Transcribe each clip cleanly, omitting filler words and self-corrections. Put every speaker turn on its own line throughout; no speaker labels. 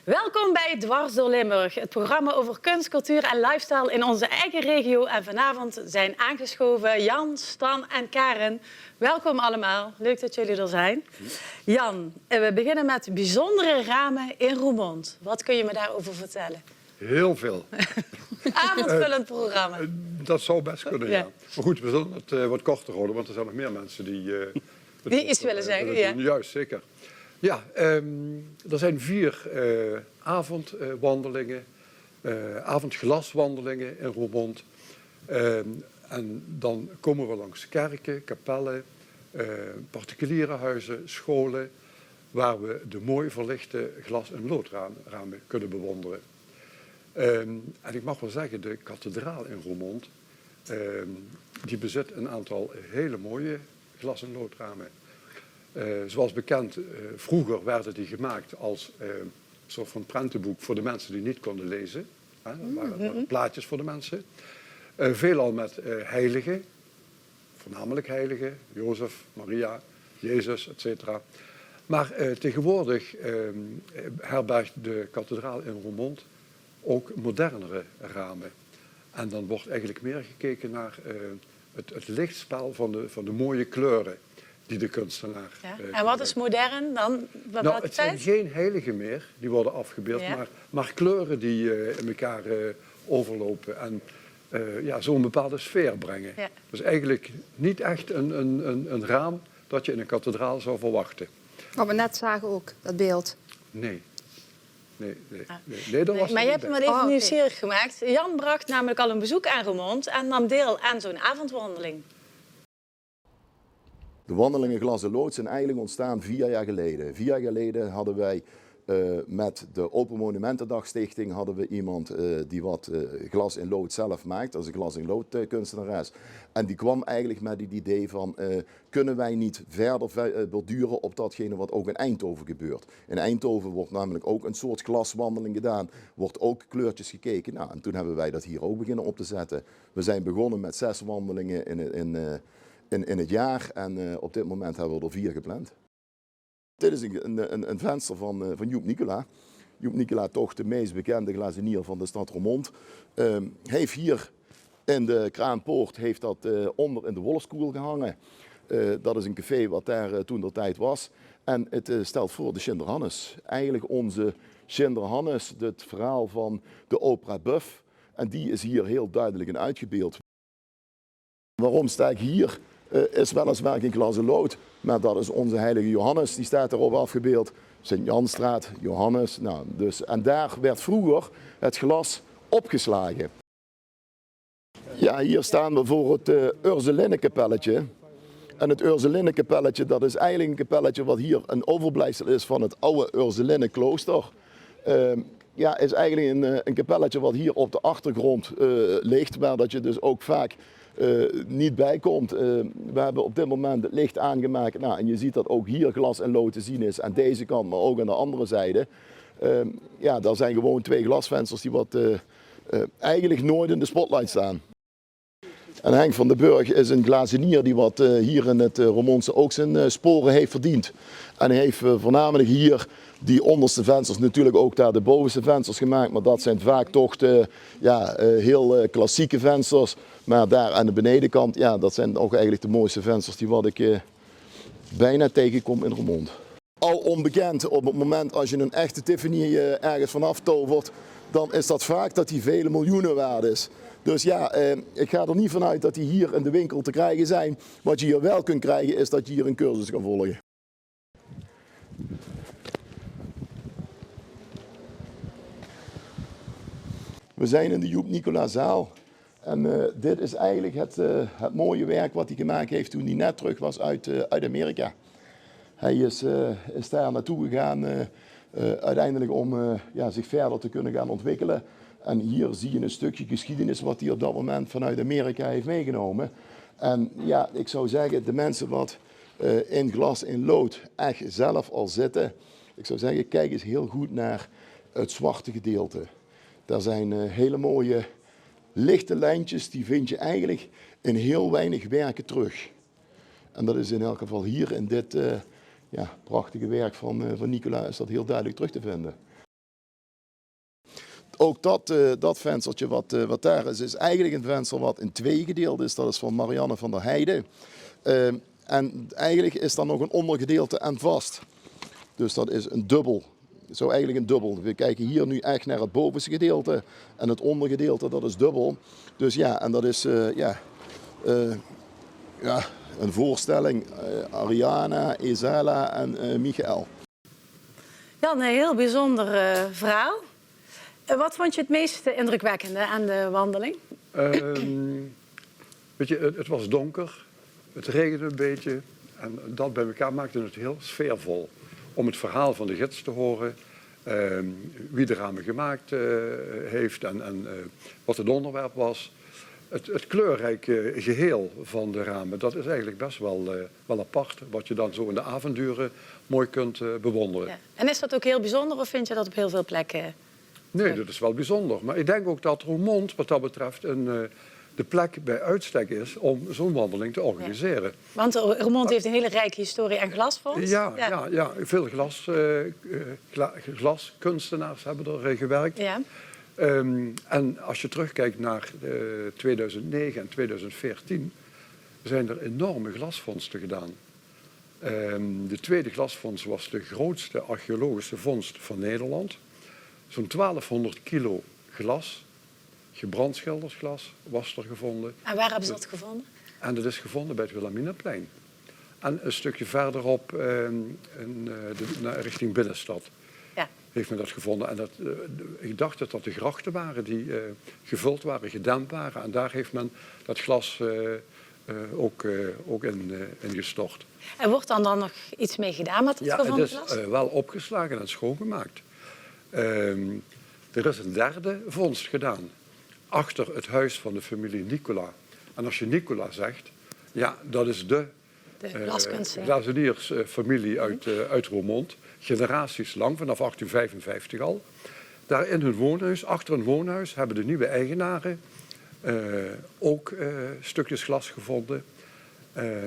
Welkom bij Dwars door Limburg, het programma over kunst, cultuur en lifestyle in onze eigen regio. En vanavond zijn aangeschoven Jan, Stan en Karen. Welkom allemaal, leuk dat jullie er zijn. Jan, we beginnen met bijzondere ramen in Roermond. Wat kun je me daarover vertellen?
Heel veel.
Avondvullend programma.
Dat zou best kunnen, ja. Maar goed, we zullen het wat korter houden, want er zijn nog meer mensen die
iets willen zeggen, ja.
Juist, zeker. Ja, er zijn 4 avondwandelingen, avondglaswandelingen in Roermond. En dan komen we langs kerken, kapellen, particuliere huizen, scholen, waar we de mooi verlichte glas- en loodramen kunnen bewonderen. En ik mag wel zeggen, de kathedraal in Roermond, die bezit een aantal hele mooie glas- en loodramen. Zoals bekend, vroeger werden die gemaakt als een soort van prentenboek voor de mensen die niet konden lezen. Dat waren plaatjes voor de mensen. Veelal met heiligen, voornamelijk heiligen, Jozef, Maria, Jezus, etc. Maar tegenwoordig herbergt de kathedraal in Roermond ook modernere ramen. En dan wordt eigenlijk meer gekeken naar het lichtspel van de mooie kleuren die de kunstenaar...
Ja. En wat is modern dan?
Nou, het zijn geen heiligen meer, die worden afgebeeld, ja, maar kleuren die in elkaar overlopen en zo een bepaalde sfeer brengen. Ja. Dus eigenlijk niet echt een raam dat je in een kathedraal zou verwachten.
Wat we net zagen ook, dat beeld.
Nee, dat was
maar je hebt me even nieuwsgierig
okay.
gemaakt. Jan bracht namelijk al een bezoek aan Roermond en nam deel aan zo'n avondwandeling.
De wandelingen Glas en Lood zijn eigenlijk ontstaan 4 jaar geleden. 4 jaar geleden hadden wij met de Open Monumentendag Stichting hadden we iemand die wat glas en lood zelf maakt. Dat is een glas en lood kunstenares. En die kwam eigenlijk met het idee van kunnen wij niet verder borduren op datgene wat ook in Eindhoven gebeurt. In Eindhoven wordt namelijk ook een soort glaswandeling gedaan. Wordt ook kleurtjes gekeken. Nou, en toen hebben wij dat hier ook beginnen op te zetten. We zijn begonnen met 6 wandelingen in het jaar en op dit moment hebben we er 4 gepland. Dit is een venster van Joep Nicola. Joep Nicola, toch de meest bekende glazenier van de stad Roermond. Heeft hier in de Kraanpoort heeft dat onder in de Wolfskoel gehangen. Dat is een café wat daar toen de tijd was. En het stelt voor de Schinderhannes. Eigenlijk onze Schinderhannes, het verhaal van de opera Buff. En die is hier heel duidelijk in uitgebeeld. Waarom sta ik hier? Is weliswaar geen glas en lood, maar dat is onze heilige Johannes, die staat erop afgebeeld. Sint-Janstraat, Johannes. Nou, dus, en daar werd vroeger het glas opgeslagen. Ja, hier staan we voor het Ursulinnenkapelletje. En het Ursulinnenkapelletje, dat is eigenlijk een kapelletje wat hier een overblijfsel is van het oude Ursulinneklooster. Ja, is eigenlijk een kapelletje wat hier op de achtergrond ligt, waar dat je dus ook vaak niet bij komt. We hebben op dit moment het licht aangemaakt. Nou, en je ziet dat ook hier glas en lood te zien is aan deze kant, maar ook aan de andere zijde. Ja, daar zijn gewoon 2 glasvensters die wat eigenlijk nooit in de spotlight staan. En Henk van den Burg is een glazenier die wat hier in het Roermondse ook zijn sporen heeft verdiend. En hij heeft voornamelijk hier die onderste vensters, natuurlijk ook daar de bovenste vensters gemaakt. Maar dat zijn vaak toch de heel klassieke vensters. Maar daar aan de benedenkant, ja, dat zijn ook eigenlijk de mooiste vensters die wat ik bijna tegenkom in Roermond. Al onbekend, op het moment als je een echte Tiffany ergens vanaf tovert, dan is dat vaak dat die vele miljoenen waard is. Dus ja, ik ga er niet vanuit dat die hier in de winkel te krijgen zijn. Wat je hier wel kunt krijgen is dat je hier een cursus kan volgen. We zijn in de Joep Nicola zaal. En dit is eigenlijk het mooie werk wat hij gemaakt heeft toen hij net terug was uit Amerika. Hij is daar naartoe gegaan uiteindelijk om zich verder te kunnen gaan ontwikkelen. En hier zie je een stukje geschiedenis wat hij op dat moment vanuit Amerika heeft meegenomen. En ja, ik zou zeggen, de mensen wat in glas en lood echt zelf al zitten. Ik zou zeggen, kijk eens heel goed naar het zwarte gedeelte. Daar zijn hele mooie lichte lijntjes, die vind je eigenlijk in heel weinig werken terug. En dat is in elk geval hier in dit prachtige werk van Nicola is dat heel duidelijk terug te vinden. ook dat venstertje wat daar is eigenlijk een venster wat in 2 gedeeld is. Dat is van Marianne van der Heijden. En eigenlijk is daar nog een ondergedeelte aan vast. Dus dat is een dubbel. Zo eigenlijk een dubbel. We kijken hier nu echt naar het bovenste gedeelte. En het ondergedeelte, dat is dubbel. Dus ja, en dat is een voorstelling. Ariana, Isela en Michael.
Jan, een heel bijzonder verhaal. Wat vond je het meest indrukwekkende aan de wandeling?
Weet je, het was donker, het regende een beetje en dat bij elkaar maakte het heel sfeervol. Om het verhaal van de gids te horen, wie de ramen gemaakt heeft en wat het onderwerp was. Het kleurrijke geheel van de ramen, dat is eigenlijk best wel apart. Wat je dan zo in de avonduren mooi kunt bewonderen.
Ja. En is dat ook heel bijzonder of vind je dat op heel veel plekken?
Nee, dat is wel bijzonder. Maar ik denk ook dat Roermond wat dat betreft de plek bij uitstek is om zo'n wandeling te organiseren.
Ja. Want Roermond heeft een hele rijke historie en glasfonds.
Ja, veel glaskunstenaars hebben er gewerkt.
Ja.
En als je terugkijkt naar 2009 en 2014, zijn er enorme glasvondsten gedaan. De tweede glasvondst was de grootste archeologische vondst van Nederland. Zo'n 1200 kilo glas, gebrandschildersglas, was er gevonden.
En waar hebben ze dat gevonden?
En dat is gevonden bij het Wilhelminaplein. En een stukje verderop richting Binnenstad.
Ja.
Heeft men dat gevonden. En ik dacht dat de grachten waren die gevuld waren, gedempt waren. En daar heeft men dat glas ook in gestort.
En wordt dan nog iets mee gedaan met het gevonden glas?
Het is wel opgeslagen en schoongemaakt. Er is een derde vondst gedaan. Achter het huis van de familie Nicola. En als je Nicola zegt, ja, dat is de glazeniersfamilie uit Roermond. Generaties lang, vanaf 1855 al. Daar in hun woonhuis, achter hun woonhuis, hebben de nieuwe eigenaren ook stukjes glas gevonden.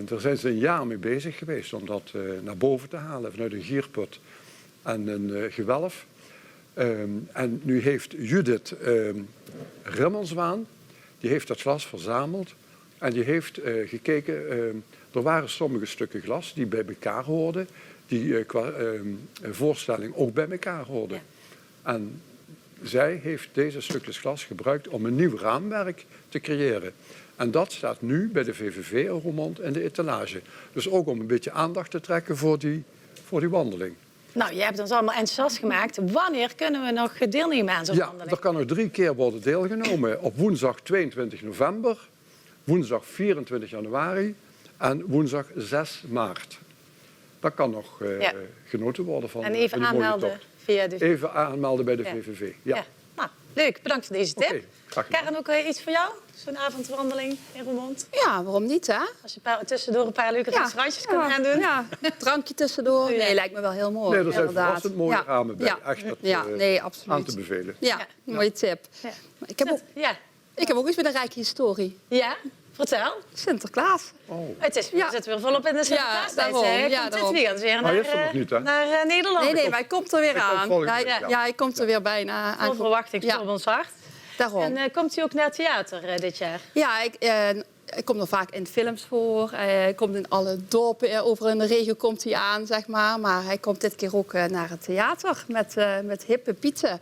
Daar zijn ze een jaar mee bezig geweest om dat naar boven te halen vanuit een gierput en een gewelf. En nu heeft Judith Rimmelswaan, die heeft dat glas verzameld en die heeft gekeken. Er waren sommige stukken glas die bij elkaar hoorden, die qua voorstelling ook bij elkaar hoorden. Ja. En zij heeft deze stukjes glas gebruikt om een nieuw raamwerk te creëren. En dat staat nu bij de VVV in Roermond in de etalage. Dus ook om een beetje aandacht te trekken voor die wandeling.
Nou, je hebt ons allemaal enthousiast gemaakt. Wanneer kunnen we nog deelnemen aan zo'n wandeling?
Er kan nog 3 keer worden deelgenomen. Op woensdag 22 november, woensdag 24 januari en woensdag 6 maart. Dat kan nog genoten worden van.
En even aanmelden via de...
Even aanmelden bij de VVV. Ja.
Nou, leuk. Bedankt voor deze tip.
Graag gedaan.
Karen, ook iets voor jou? Zo'n avondwandeling in Roermond?
Ja, waarom niet, hè?
Als je tussendoor een paar leuke restaurantjes kunt gaan doen.
Ja, drankje tussendoor. Nee, lijkt me wel heel mooi.
Nee, er zijn verrassend mooie ramen bij. Echt
absoluut.
aan te bevelen.
Ja, mooie tip.
Ja.
Ik heb ook eens met een rijke historie.
Ja? Vertel.
Sinterklaas.
Oh.
We zitten weer volop in de Sinterklaastijd.
Daarom.
Dit weekend weer naar Nederland.
Nee, maar hij komt er weer aan. Hij komt er weer bijna aan.
Vol verwachting voor ons hart.
Daarom.
En komt u ook naar het theater dit jaar?
Ja, ik kom er vaak in films voor. Hij komt in alle dorpen over in de regio komt hij aan, zeg maar. Maar hij komt dit keer ook naar het theater met hippe Pieten.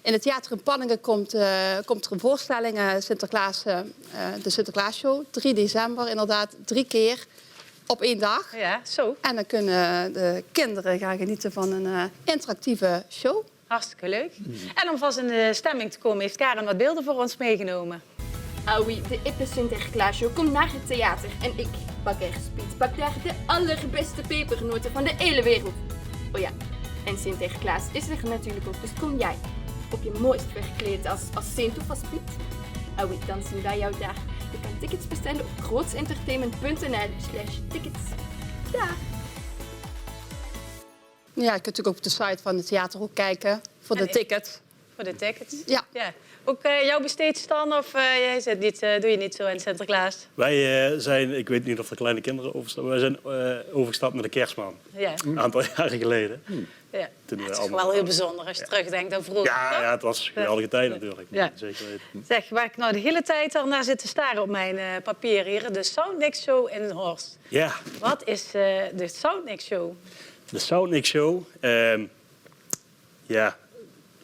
In het theater in Panningen komt er een voorstelling, Sinterklaas, de Sinterklaasshow. 3 december, inderdaad, 3 keer op 1 dag.
Ja, zo.
En dan kunnen de kinderen gaan genieten van een interactieve show.
Hartstikke leuk. En om vast in de stemming te komen, heeft Karen wat beelden voor ons meegenomen.
Aui, de Ippe Sinterklaasshow komt naar het theater. En ik, bakker Piet, bak daar de allerbeste pepernoten van de hele wereld. Oh ja, en Sinterklaas is er natuurlijk ook, dus kom jij. Op je mooist verkleed als Sint of als Piet. Aui, dan zien wij jou daar. Je kan tickets bestellen op grootsentertainment.nl/tickets. Daar.
Ja, je kunt natuurlijk ook op de site van het theater ook kijken voor de tickets.
Voor de tickets?
Ja.
Ook jouw besteed, Stan, of jij zit niet, doe je niet zo in Sinterklaas?
Wij zijn, ik weet niet of er kleine kinderen overstappen, wij zijn overgestapt naar de Kerstman.
Ja.
Een aantal jaren geleden.
Ja.
Toen we
Het is
allemaal-
wel heel bijzonder als je terugdenkt aan vroeger. toch?
Ja, het was een geweldige tijd natuurlijk.
Ja.
Zeker weten.
Zeg, waar ik nou de hele tijd al naar zit te staren op mijn papier hier. De Soundmix Show in Horst.
Ja,
Wat is de Soundmix Show?
de Soundmix Show. Ja,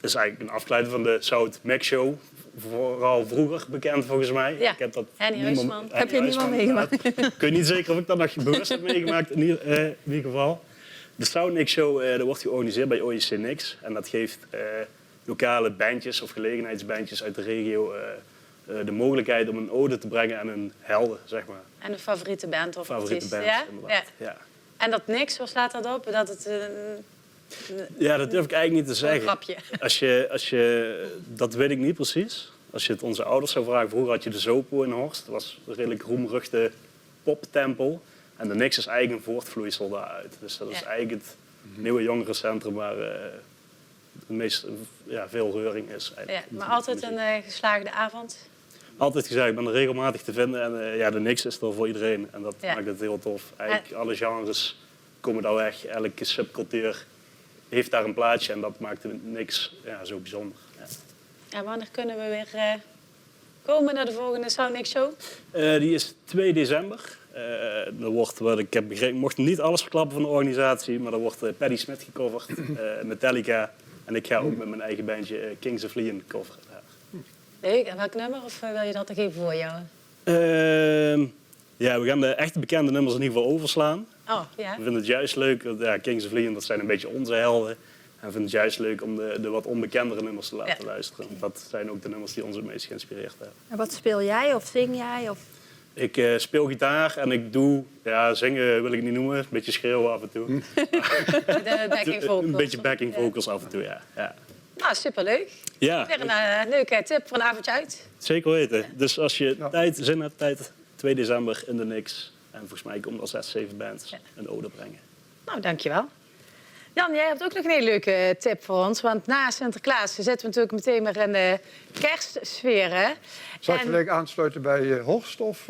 is eigenlijk een afgeleide van de Soundmix Show. Vooral vroeger bekend volgens mij.
Ja.
Ik heb dat
Henny Huisman.
Heb je niet meer meegemaakt?
Ik weet niet zeker of ik dat nog bewust heb meegemaakt. In ieder geval. De Soundmix Show dat wordt georganiseerd bij OIC Nix. En dat geeft lokale bandjes of gelegenheidsbandjes uit de regio de mogelijkheid om een ode te brengen aan een helden, zeg maar.
En een favoriete band of
Favoriete
artiest?
bands,
Ja?
inderdaad. Ja.
En dat niks, waar slaat dat op? Dat het
Ja, dat durf ik eigenlijk niet te
een
zeggen.
grapje.
Dat weet ik niet precies. Als je het onze ouders zou vragen, vroeger had je de Zopo in Horst. Dat was een redelijk roemruchte poptempel. En de Nix is eigenlijk een voortvloeisel daaruit. Dus dat is
Ja.
eigenlijk het nieuwe jongerencentrum waar de meest veel reuring is.
Ja,
Eigenlijk.
maar altijd een geslaagde avond.
Altijd gezegd, ik ben er regelmatig te vinden. En de Nix is er voor iedereen. En dat
Ja.
maakt het heel tof. Eigenlijk alle genres komen daar weg. Elke subcultuur heeft daar een plaatsje. En dat maakt de Nix zo bijzonder. Ja.
En wanneer kunnen we weer komen naar de volgende Soundmix Show?
Die is 2 december. Er wordt, wat ik heb begrepen, ik mocht niet alles verklappen van de organisatie, maar er wordt Patti Smith gecoverd, Metallica. En ik ga ook met mijn eigen bandje Kings of Leon coveren.
Leuk. En welk nummer? Of wil je dat nog even voor jou?
We gaan de echte bekende nummers in ieder geval overslaan.
Oh, ja.
We vinden het juist leuk, want Kings of Leon, dat zijn een beetje onze helden. En we vinden het juist leuk om de wat onbekendere nummers te laten luisteren. Dat zijn ook de nummers die ons het meest geïnspireerd hebben.
En wat speel jij of zing jij? Of...
Ik speel gitaar en ik doe, zingen wil ik niet noemen, een beetje schreeuwen af en toe.
De backing vocals.
Een beetje backing vocals af en toe, ja.
Nou, superleuk.
Ja,
Weer een leuke tip voor een avondje uit.
zeker weten. Dus als je zin hebt, 2 december in de Nix. En volgens mij komen er 6, 7 bands een ode brengen.
Nou, dankjewel. Jan, jij hebt ook nog een hele leuke tip voor ons. Want na Sinterklaas zitten we natuurlijk meteen weer in de kerstsfeer. Hè?
Zal ik
En-
gelijk aansluiten bij Horst? Of,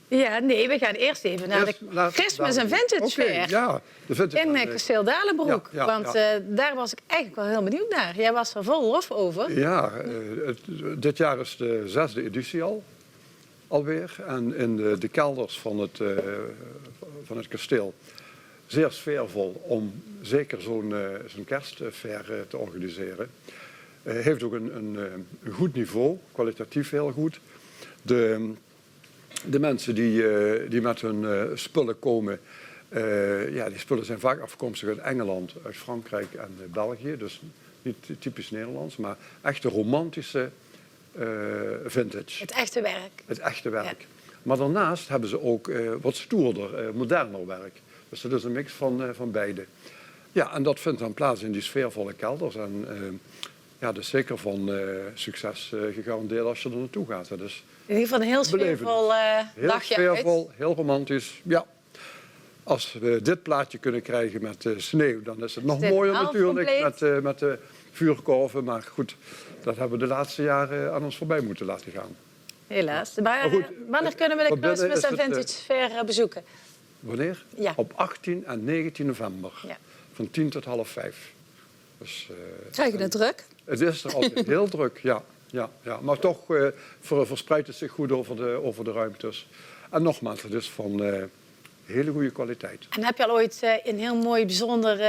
Ja, nee, we gaan eerst even naar de Christmas en Vintage
Oké,
Fair.
ja, de vintage
In
fair.
Kasteel Dalenbroek.
Ja,
Want daar was ik eigenlijk wel heel benieuwd naar. Jij was er vol lof over.
Ja, dit jaar is de 6e editie alweer. En in de kelders van het kasteel zeer sfeervol om zeker zo'n kerstfair te organiseren. Heeft ook een goed niveau, kwalitatief heel goed. De mensen die met hun spullen komen, die spullen zijn vaak afkomstig uit Engeland, uit Frankrijk en België. Dus niet typisch Nederlands, maar echte romantische vintage.
Het echte werk.
Het echte werk. Maar daarnaast hebben ze ook wat stoerder, moderner werk. Dus dat is een mix van beide. Ja, en dat vindt dan plaats in die sfeervolle kelders. En dat is zeker van succes gegarandeerd als je er naartoe gaat. Dus
In ieder geval een heel sfeervol
heel
dagje
sfeervol, heel romantisch. Ja. Als we dit plaatje kunnen krijgen met sneeuw, dan is het nog
dit
mooier
half
natuurlijk
compleet?
met de vuurkorven. Maar goed, dat hebben we de laatste jaren aan ons voorbij moeten laten gaan.
Helaas. Maar
goed,
wanneer kunnen we de
van binnen
Christmas
is
en
het,
Vintage Fair bezoeken?
Wanneer?
Ja.
Op 18 en 19 november.
Ja.
Van 10 tot half 5. Dus,
Krijg je het druk?
het is er altijd heel druk, ja. Maar toch verspreidt het zich goed over de ruimtes. En nogmaals, het is van hele goede kwaliteit.
En heb je al ooit een heel mooi, bijzonder,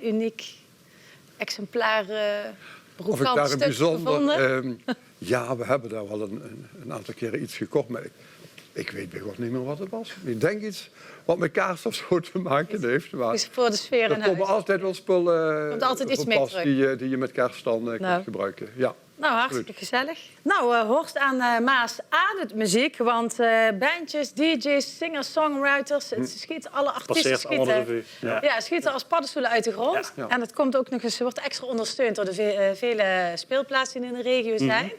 uniek exemplaar
Of ik daar een
stuk
bijzonder...
gevonden?
Ja, we hebben daar wel een aantal keren iets gekocht. Maar ik weet bij God niet meer wat het was. Ik denk iets wat met kaars of zo te maken heeft. Maar
Is voor de sfeer in
er komen
huis.
altijd wel spullen
Komt altijd iets
van
mee
pas
terug.
die je met kerst dan kunt gebruiken. Ja.
Nou, hartstikke gezellig. Nou, Horst aan Maas ademt muziek. Want bandjes, DJ's, singers, songwriters, het schieten, alle artiesten
Passeert allemaal de
schieten.
revue. Ja.
Schieten als paddenstoelen uit de grond.
Ja.
En het komt ook nog eens, wordt extra ondersteund door de vele speelplaatsen die in de regio zijn.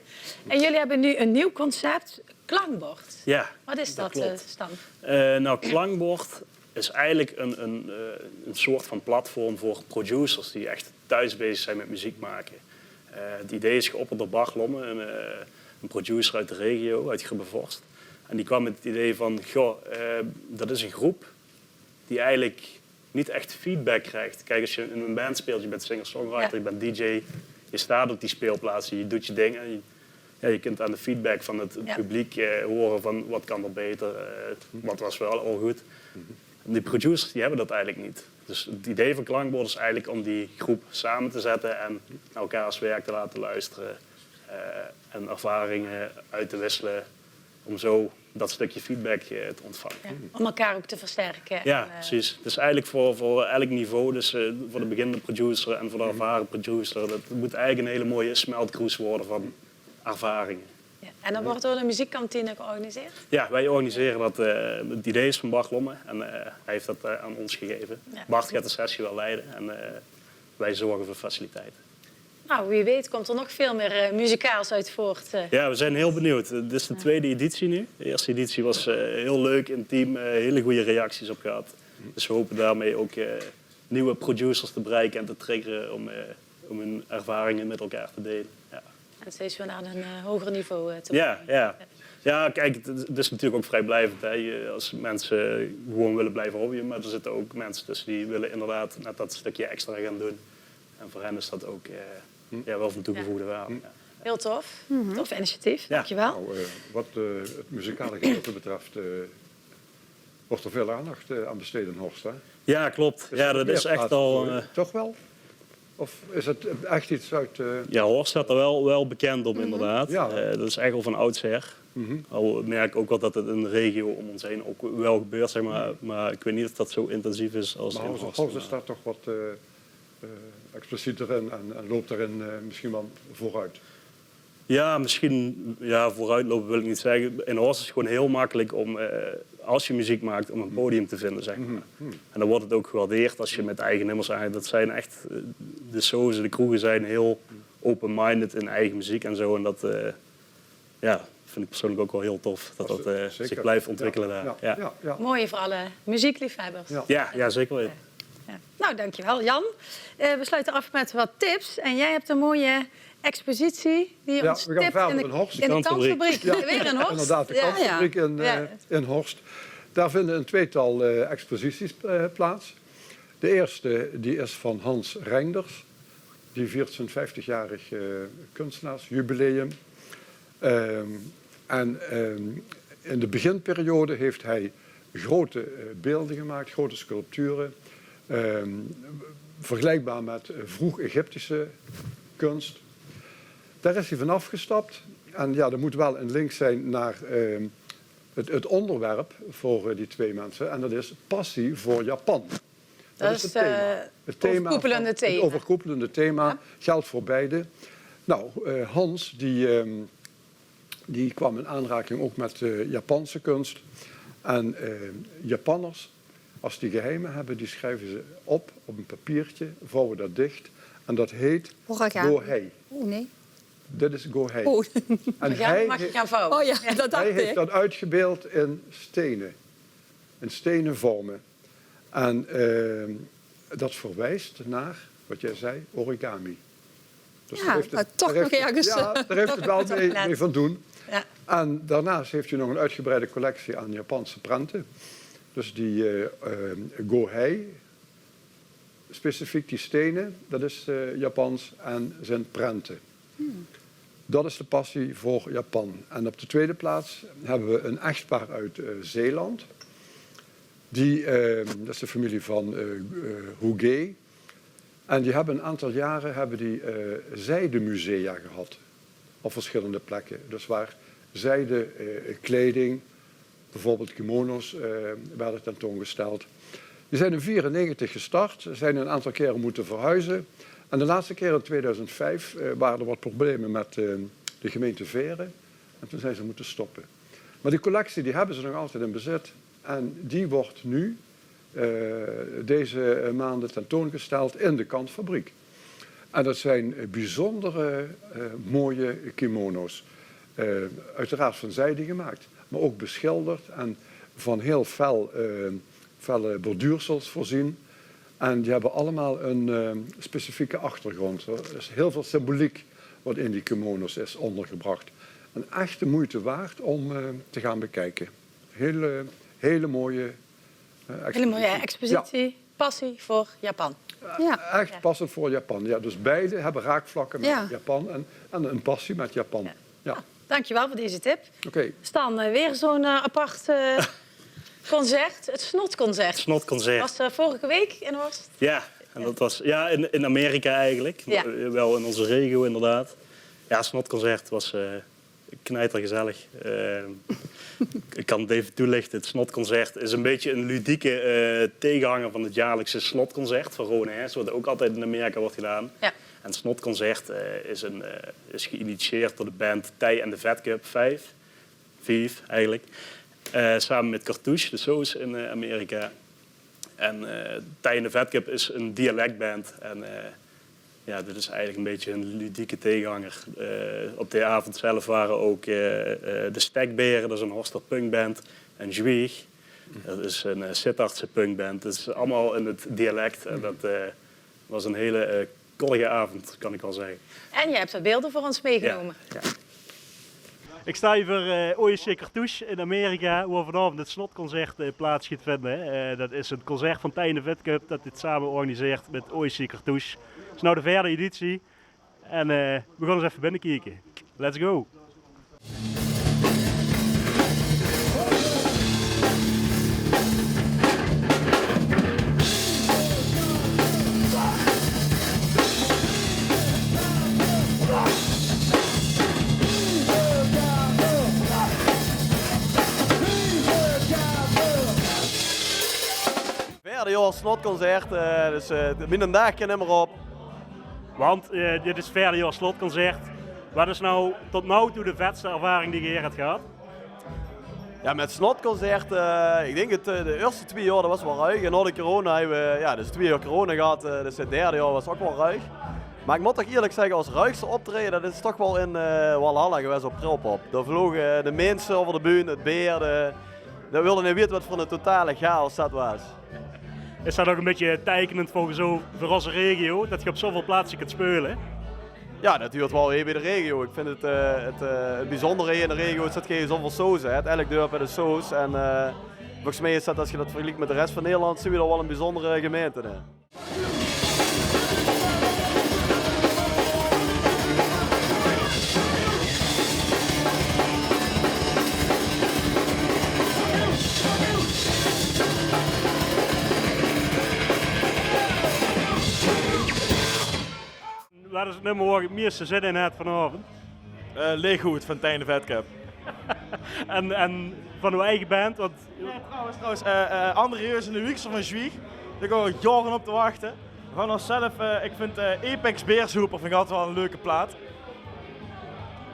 En jullie hebben nu een nieuw concept, klankbord.
Ja,
Wat is dat,
klopt.
Stan?
Klankbord is eigenlijk een soort van platform voor producers die echt thuis bezig zijn met muziek maken. Het idee is geopperd door Bart Lomme, een producer uit de regio, uit Grubbevorst. En die kwam met het idee van, dat is een groep die eigenlijk niet echt feedback krijgt. Kijk, als je in een band speelt, je bent singer-songwriter, je bent DJ, je staat op die speelplaats, je doet je dingen. Je kunt aan de feedback van het publiek horen van wat kan er beter, wat was wel al goed. En die producers die hebben dat eigenlijk niet. Dus het idee van Klankbord is eigenlijk om die groep samen te zetten en naar elkaars werk te laten luisteren en ervaringen uit te wisselen om zo dat stukje feedback te ontvangen.
Ja, om elkaar ook te versterken.
Ja, precies. Dus eigenlijk voor elk niveau, dus voor de beginnende producer en voor de ervaren producer, dat moet eigenlijk een hele mooie smeltkroes worden van ervaringen.
Ja. En dan wordt door de muziekkantine georganiseerd?
Ja, wij organiseren dat. Het idee is van Bart Lomme en hij heeft dat aan ons gegeven.
Ja.
Bart gaat de sessie wel leiden en wij zorgen voor faciliteiten.
Nou, wie weet komt er nog veel meer muzikaals uit voort.
Ja, we zijn heel benieuwd. Dit is de tweede editie nu. De eerste editie was heel leuk, intiem, hele goede reacties op gehad. Dus we hopen daarmee ook nieuwe producers te bereiken en te triggeren om hun ervaringen met elkaar te delen. Ja.
En steeds weer naar een hoger niveau te brengen.
Ja, kijk, het is natuurlijk ook vrijblijvend. Hè. Als mensen gewoon willen blijven hobbyen, maar er zitten ook mensen tussen die willen inderdaad net dat stukje extra gaan doen. En voor hen is dat ook wel van toegevoegde waarde. Ja.
Heel tof. Tof initiatief.
Ja.
Dankjewel.
Nou, wat het muzikale gedeelte betreft, wordt er veel aandacht aan besteed in Horst. Hè?
Ja, klopt. Ja, dat is echt al...
Toch wel? Of is het echt iets uit...
Ja, Horst staat er wel bekend om, inderdaad.
Ja.
Dat is echt al van oudsher. Al merk ik ook wel dat het in de regio om ons heen ook wel gebeurt, zeg maar. Maar ik weet niet of dat zo intensief is als in Horst.
Horst staat toch wat explicieter in en loopt daarin misschien wel vooruit.
Ja, misschien vooruitlopen wil ik niet zeggen. In Horst is het gewoon heel makkelijk om, als je muziek maakt, om een podium te vinden, zeg maar. En dan wordt het ook gewaardeerd als je met eigen nummers aan. Dat zijn echt, de sozen, de kroegen zijn heel open-minded in eigen muziek en zo. En dat vind ik persoonlijk ook wel heel tof, dat zich blijft ontwikkelen daar. Ja.
Mooi voor alle muziekliefhebbers.
Ja, zeker weten.
Ja. Nou, dankjewel Jan. We sluiten af met wat tips. En jij hebt een mooie expositie die je ons
we gaan
tipt
verder
in
in Horst.
de kantfabriek.
Ja.
Weer in Horst.
Inderdaad, de kantfabriek in Horst. Daar vinden een tweetal exposities plaats. De eerste die is van Hans Reinders. Die viert zijn 50-jarig kunstenaarsjubileum. In de beginperiode heeft hij grote beelden gemaakt, grote sculpturen. Vergelijkbaar met vroeg-Egyptische kunst. Daar is hij van afgestapt. En ja, er moet wel een link zijn naar het onderwerp voor die twee mensen. En dat is passie voor Japan.
Dat is het overkoepelende thema.
Het overkoepelende thema geldt voor beide. Nou, Hans die kwam in aanraking ook met Japanse kunst. En Japanners, als die geheimen hebben, die schrijven ze op een papiertje, vouwen dat dicht. En dat heet Gohei.
Oh nee.
Dit is Gohei.
Oh.
En
Mag je gaan vouwen?
Oh ja, dat dacht
hij heeft
ik.
dat uitgebeeld in stenen. In stenen vormen. En dat verwijst naar, wat jij zei, origami. Dus
Ja, maar toch nog ergens.
Ja, daar heeft het wel mee van doen.
Ja.
En daarnaast heeft hij nog een uitgebreide collectie aan Japanse prenten. Dus die Gohei, specifiek die stenen, dat is Japans en zijn prenten. Dat is de passie voor Japan. En op de tweede plaats hebben we een echtpaar uit Zeeland. Dat is de familie van Houguet. En die hebben een aantal jaren zijdemusea gehad. Op verschillende plekken. Dus waar zijde kleding, bijvoorbeeld kimono's, werden tentoongesteld. Die zijn in 1994 gestart. Ze zijn een aantal keren moeten verhuizen. En de laatste keer in 2005 waren er wat problemen met de gemeente Veren. En toen zijn ze moeten stoppen. Maar die collectie die hebben ze nog altijd in bezit. En die wordt nu deze maanden tentoongesteld in de kantfabriek. En dat zijn bijzondere mooie kimono's. Uiteraard van zijde gemaakt, maar ook beschilderd en van heel felle borduursels voorzien. En die hebben allemaal een specifieke achtergrond. Er is heel veel symboliek wat in die kimono's is ondergebracht. En echt de moeite waard om te gaan bekijken. Hele mooie expositie.
Hele mooie expositie, passie voor Japan.
Ja.
Echt passend voor Japan. Ja, dus beide hebben raakvlakken met Japan en een passie met Japan. Ja.
Dankjewel voor deze tip.
Oké.
Stan, weer zo'n apart concert, het Snotconcert.
Snotconcert.
Was vorige week in Horst.
Ja, en dat was in Amerika eigenlijk.
Ja.
Wel in onze regio inderdaad. Ja, Snotconcert was knijtergezellig. Ik kan het even toelichten. Het Snotconcert is een beetje een ludieke tegenhanger van het jaarlijkse Snotconcert van Rone Hers, wat ook altijd in Amerika wordt gedaan.
Ja.
En het Snotconcert is geïnitieerd door de band Tij en de Vet Cup 5 eigenlijk. Samen met Cartouche, de Soos in Amerika. En Tij en de Vet Cup is een dialectband. En dit is eigenlijk een beetje een ludieke tegenhanger. Op de avond zelf waren ook de Stekberen, dat is een Horster punkband. En Zwieg, dat is een Sittardse punkband. Dat is allemaal in het dialect. En dat was een hele kollige avond, kan ik wel zeggen.
En je hebt er beelden voor ons meegenomen.
Ja. Ik sta hier voor OSC Cartouche in Amerika, waar vanavond het Snotconcert plaats gaat vinden. Dat is een concert van Tij en de Vet Cup dat dit samen organiseert met OSC Cartouche. Het is nou de 4e editie en we gaan eens even binnenkijken. Let's go!
Snotconcert, dus binnen een dag kan hem erop.
Want dit is het 4e jaar Slotconcert. Wat is nou tot nu toe de vetste ervaring die je hier hebt gehad?
Ja, met Snotconcert, ik denk de eerste 2 jaar dat was wel ruig. En na de corona hebben we dus 2 jaar corona gehad, dus het 3e jaar was ook wel ruig. Maar ik moet toch eerlijk zeggen, als ruigste optreden, dat is toch wel in Walhalla geweest op Prillpop. Daar vlogen de mensen over de bühne, het beer, dat wilden niet weten wat voor een totale chaos dat was.
Is dat ook een beetje tekenend voor onze regio, dat je op zoveel plaatsen kunt spelen?
Ja, dat duurt wel even bij de regio. Ik vind het bijzondere in de regio is dat je zoveel saus hebt. Elk dorp heeft een saus. En volgens mij is dat, als je dat vergelijkt met de rest van Nederland, zie je er wel een bijzondere gemeente in.
Wat is het nummer waar je het meeste zin in hebt vanavond?
Leeggoed van Tij en de Vet Cup.
en van uw eigen band? Want...
Ja, trouwens André Heus en de Wiekser van Zwieg. Daar gaan we jaren op te wachten. Van onszelf, ik vind Apex Beershoeper vind ik altijd wel een leuke plaat.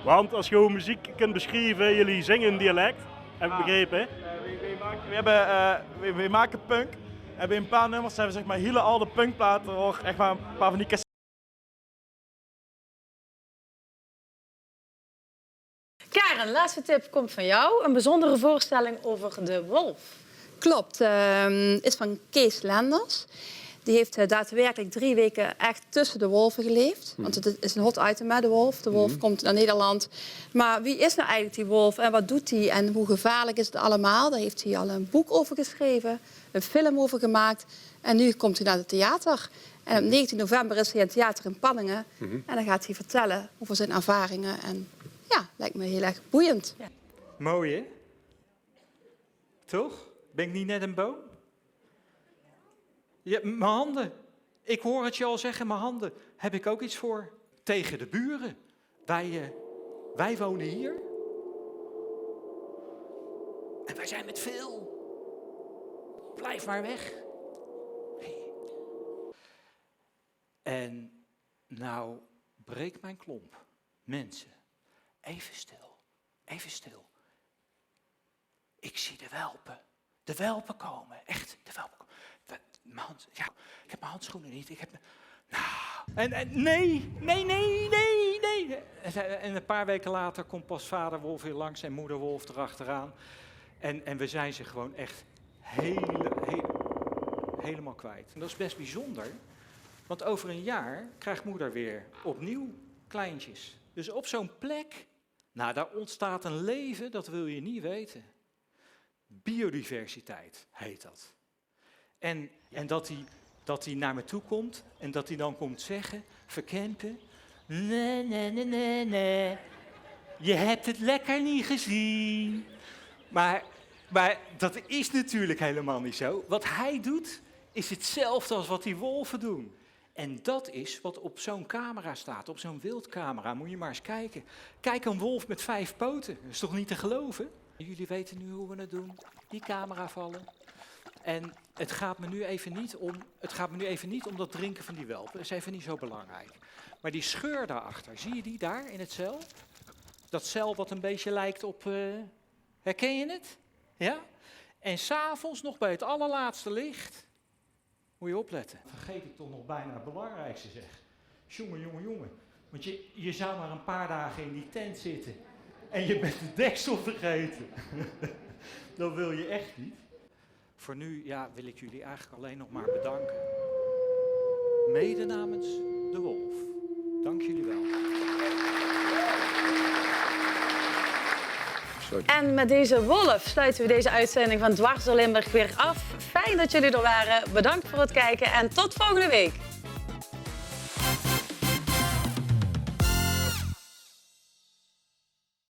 Want als je muziek kunt beschrijven, jullie zingen in dialect, heb ik begrepen.
We maken punk. En bij een paar nummers hebben we zeg maar hele oude punkplaten, waar echt maar een paar van die cassettes.
Karen, laatste tip komt van jou. Een bijzondere voorstelling over de wolf.
Klopt, is van Kees Lenders. Die heeft daadwerkelijk 3 weken echt tussen de wolven geleefd. Want het is een hot item, hè, de wolf. De wolf komt naar Nederland. Maar wie is nou eigenlijk die wolf en wat doet hij en hoe gevaarlijk is het allemaal? Daar heeft hij al een boek over geschreven, een film over gemaakt. En nu komt hij naar het theater. En op 19 november is hij in het theater in Panningen. En dan gaat hij vertellen over zijn ervaringen. En ja, lijkt me heel erg boeiend. Ja.
Mooi, hè? Toch? Ben ik niet net een boom? Ja, mijn handen. Ik hoor het je al zeggen, mijn handen. Heb ik ook iets voor? Tegen de buren. Wij wonen hier. En wij zijn met veel. Blijf maar weg. Hey. En nou, breek mijn klomp. Mensen, even stil. Even stil. Ik zie de welpen. De welpen komen. Echt, de welpen komen. Ik heb mijn handschoenen niet. Nee. En een paar weken later komt pas vader wolf weer langs en moeder wolf erachteraan. En we zijn ze gewoon echt helemaal kwijt. En dat is best bijzonder. Want over een jaar krijgt moeder weer opnieuw kleintjes. Dus op zo'n plek, nou, daar ontstaat een leven, dat wil je niet weten. Biodiversiteit heet dat. En dat hij naar me toe komt en dat hij dan komt zeggen, Verkempen, nee, je hebt het lekker niet gezien. Maar dat is natuurlijk helemaal niet zo. Wat hij doet, is hetzelfde als wat die wolven doen. En dat is wat op zo'n camera staat, op zo'n wildcamera. Moet je maar eens kijken. Kijk, een wolf met 5 poten. Dat is toch niet te geloven? Jullie weten nu hoe we het doen. Die camera vallen. En het gaat me nu even niet om dat drinken van die welpen. Dat is even niet zo belangrijk. Maar die scheur daarachter, zie je die daar in het cel? Dat cel wat een beetje lijkt op... herken je het? Ja? En 's avonds nog bij het allerlaatste licht... Moet je opletten. Vergeet ik toch nog bijna het belangrijkste, zeg. Jongen. Want je zou maar een paar dagen in die tent zitten. En je bent de deksel vergeten. Dat wil je echt niet. Voor nu wil ik jullie eigenlijk alleen nog maar bedanken. Mede namens de wolf. Dank jullie wel.
En met deze wolf sluiten we deze uitzending van Dwars door Limburg weer af. Fijn dat jullie er waren. Bedankt voor het kijken en tot volgende week.